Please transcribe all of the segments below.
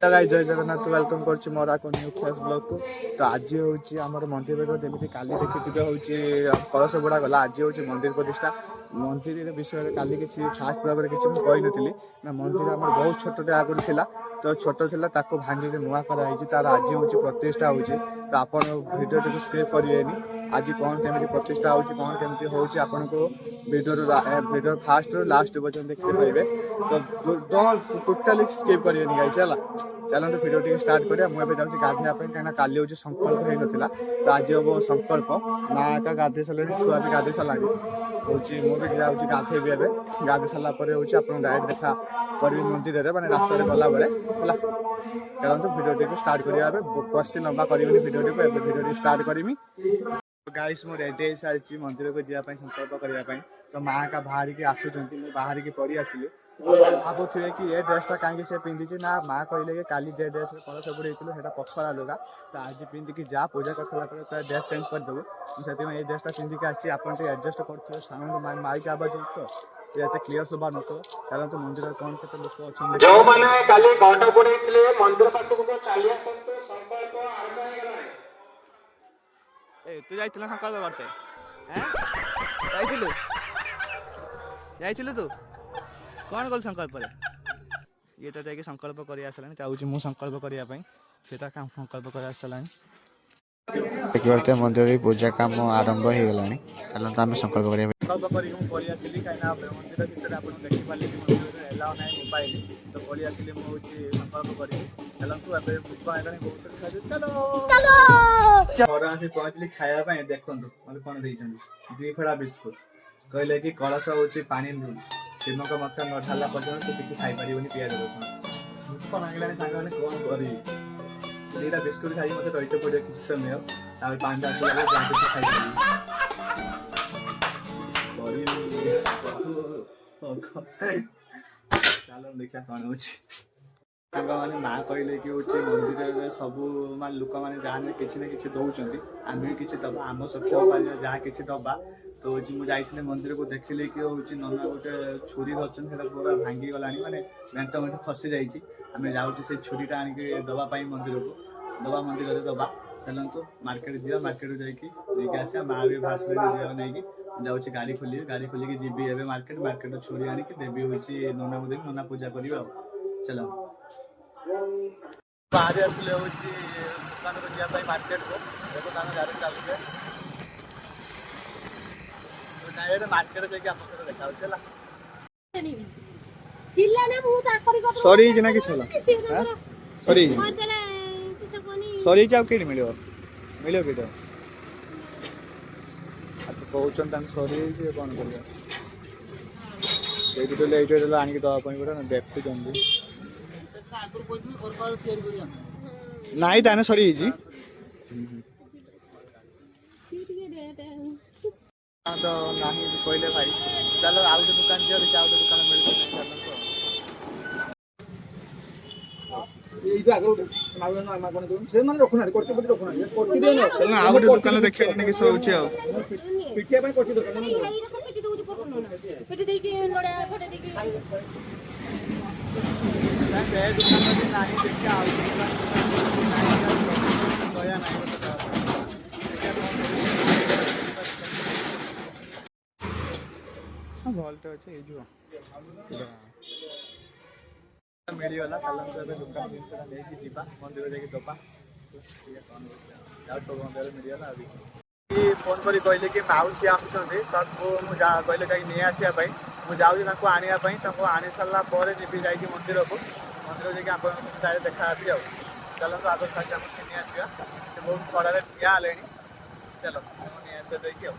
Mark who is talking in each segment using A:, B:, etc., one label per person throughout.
A: जय जगन्नाथ वेलकम कर more new class blog को। तो आज हूँ आम मंदिर जमी काली देखिए हूँ कलश गुड़ा गला आज हूँ मंदिर प्रतिष्ठा मंदिर विषय काली किसी फास्ट ब्लॉग किसी मुझे नी ना मंदिर आम बहुत छोटे आगुरी था तो छोट था भांगिक नुआ कराई तार आज हूँ प्रतिष्ठा हो तो आप भिडियो टी स्किप करेनि आज कौन केमी प्रतिष्ठा हो कौन केमी हूँ आपन को भिडियो फास्ट रू लास्ट पर्यटन देखते पाइबे तो टोटाली स्किप करेनि गाइस है चलते भिडियो टी स्टार्ट करिया मुझे जाऊँगी गाधेया कहीं काली हूँ संकल्प हो नाला तो आज हम संकल्प माँ का गाधे सारे छुआ भी गाधे सारा हूँ मुझे जाऊँगी गाधेबी एवं गाधे सारापर हूँ आप डायरेक्ट देखा करी मंदिर में मैंने रास्ता गला बेले है चलते भिडियो टी स्टार्ट करिया बस लंबा करी video T video T start करी गाइस मु रेडी हो सारी मंदिर को जावाई संकल्प करने तो माँ का बाहर की आसुँच बाहर की पड़ी आसिली भावुए कि ये ड्रेसटा कहीं से पिंधि ना माँ कहले कि काली जे ड्रेस कलश बुड़ेलु से पखरा लुगा तो आज पिंधिकी जा पूजा कर ड्रेस चेंज करदेबू से ये ड्रेसटा पिंधिकी आसी आप एडजस्ट कर साउंड माइक आवाज हो तो ये क्लीयर सुबह न चलते मंदिर कौन के लोक अच्छा
B: जो माने काली घंटा बुड़ेइथिले मंदिर पाखक को चली आसंतु संकल्प आरंभ हो गलानी
A: ए तू जाइथिला संकल्प करते हैं जाइथिलु तू कौन कल संकल्प ये तो जाकि संकल्प कर आसला चाहूँ मुझे संकल्प करने से काम संकल्प कर आसला देखते मंदिर पूजा काम आरंभ हो गला चलते आम संकल्प संकल्प करी कहीं मंदिर भितर आप देखिपारे मंदिर एलाउ ना मोबाइल तो पड़ी आसली मुझे संकल्प करी चलतु चलो घर आसी पहुँचली खायापी देखु मतलब कौन दुई फेड़ा बिस्कुट कहले कि कलश हूँ पानी शिवक मत न ढाला पर्यटन तू किसी खाई पार पिज रसुण भूख लगे कौन करा बिस्कुट खाई मत रही पड़े किसी समय पानी आसला चलो देखा कौन हो माँ कहले कि हूँ मंदिर सब मान लोक मैंने जहाँ किसी ना कि दौरान आम भी किसी दबा आम सक्षम जहाँ किसी दबा तो मुझे जाइए मंदिर को देखिले कि हूँ नना गोटे छुरी धरछन पूरा भांगी गला माने मेट मेट खसी जाइए आम जाऊँ से छुरीटा आणिक दवाई मंदिर को दबा मंदिर दबा चलतु मार्केट दिवा मार्केट जाकि आसा माँ भी भाषण दिवा नहीं जाऊँगी गाड़ी खोलिकी जीवी ए मार्केट मार्केट छुरी आणिक देवी हूँ नना को देवी नना पूजा कर चलो बाहर आसले हूँ दुकान को जावाई मार्केट को देखो तुम गाड़ी चलुचे डायरेक्ट मार्केट जाकि आप देखा सरी ना कि सरी सरी जाओ कि मिल मिल कि कहते सरी कौन कर आणिक दवाई पड़ा देखुं नाई ताने सरी तो नहीं कहले भाई चलो आउ दुकान जी देखिए आउ दुकान दुकान भल तो अच्छे मिलगला चलते दुकान जिनसा लेकिन जीवा मंदिर जाकि दबा मंदिर मिलगला फोन कर कहले कि मौसी आसुँच कहले कहीं नहीं आसापी मुझे जाऊँगी आने आनी सारा जी जा मंदिर को मंदिर जाकि आप देखा चलते आगे खाली आम नहीं आसा बहुत खराब ठिया है चलो नहीं आसा देखिए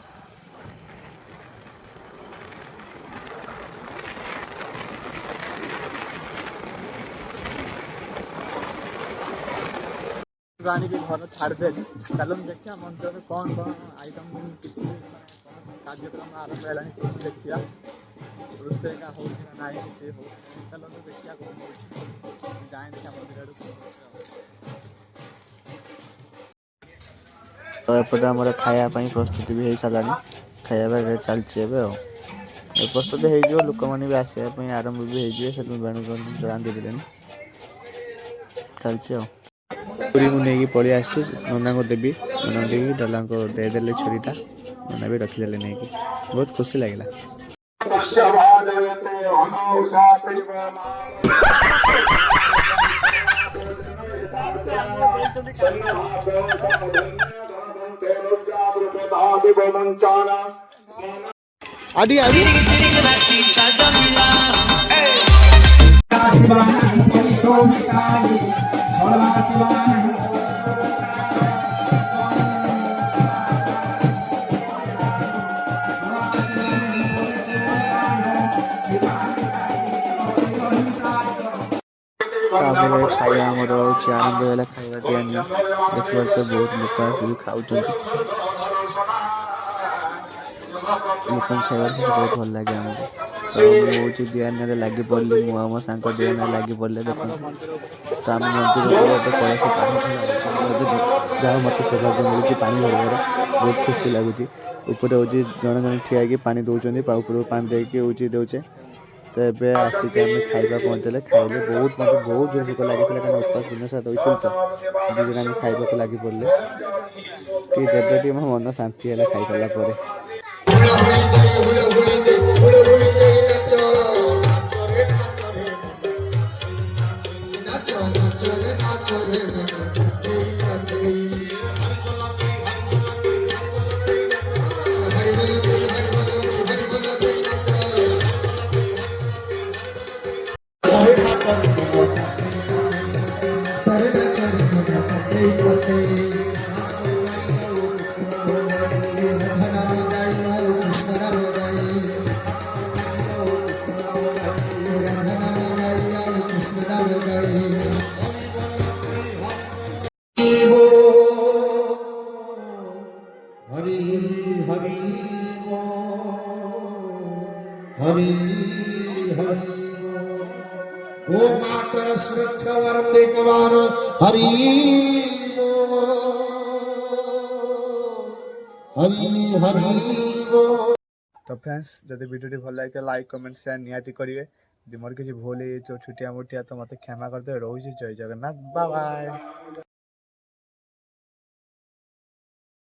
A: आने के घर छाड़देली चलो देखिए मंदिर में कौन कौन आइटम किसी कार्यक्रम आरंभ है देखिए रोषे का हो ना किसी हो चलो देखिए कौन हो जाए देखिए मंदिर तो एपटे आम खायापी प्रस्तुति भी हो सारा खाया चलती प्रस्तुत हो लोक मैंने भी आसपा आरंभ भी हो रांधि देने ଚାଲିଛି ଆଉ ପୁରୀ ମୁଁ ନେଇକି ପଳେଇ ଆସିଛି ନନାଙ୍କୁ ଦେବି ନନାଙ୍କୁ ଦେଇକି ଡଲାଙ୍କୁ ଦେଇଦେଲେ ଛୁରୀଟା ନନା ବି ରଖିଦେଲେ ନେଇକି ବହୁତ ଖୁସି ଲାଗିଲା। आदि आदि ତାପରେ ଖାଇବା ଆମର ହେଉଛି ଆନନ୍ଦ ହେଲା ଖାଇବା ଦିଆନି ଦେଖିବାର ତ ବହୁତ ଲୋକ ଆସିକି ଖାଉଛନ୍ତି ଲୋକଙ୍କୁ ଖାଇବାକୁ ବହୁତ ଭଲ ଲାଗେ ଆମକୁ ତ ମୁଁ ହେଉଛି ଦିଆନିରେ ଲାଗି ପଡ଼ିଲି ମୁଁ ଆମ ସାଙ୍ଗ ଦିଆନିରେ ଲାଗି ପଡ଼ିଲେ ଦେଖନ୍ତୁ ତ ଆମ ମନ୍ଦିର ଉପରେ ଏବେ କଳସ ପାଣି ଢଳା ହେଉଛି ମୁଁ ଏବେ ଯାହା ମୋତେ ସୌଭାଗ୍ୟ ମିଳୁଛି ପାଣି ଢଳିବାର ବହୁତ ଖୁସି ଲାଗୁଛି ଉପରେ ହେଉଛି ଜଣେ ଜଣେ ଠିଆ ହେଇକି ପାଣି ଦେଉଛନ୍ତି ଉପରକୁ ପାଣି ଦେଇକି ହେଉଛି ଦେଉଛେ ତ ଏବେ ଆସିକି ଆମେ ଖାଇବା ପହଞ୍ଚିଲେ ଖାଇଲେ ବହୁତ ମୋତେ ବହୁତ ଜୋର ଭୋକ ଲାଗିଥିଲା କାରଣ ଉପାସ ଦିନ ସାରା ରହିଥିଲି ତ ଦୁଇ ଜଣ ଆମେ ଖାଇବାକୁ ଲାଗି ପଡ଼ିଲେ ଟିକେ ଯେବେ ଟିକେ ମୋ ମନ ଶାନ୍ତି ହେଲା ଖାଇସାରିଲା ପରେ।
C: हरि हरि हरि हरि गो मातर सुरक्षा वरम देखवार हरि हरि हरि
A: तो फ्रेंड्स जब वीडियो भल लगे लाइक कमेंट शेयर निहाती करेंगे यदि मोर किसी भूल हो छुटिया मुटिया तो मत क्षमा करदे रोज जय जगन्नाथ बाय बाय।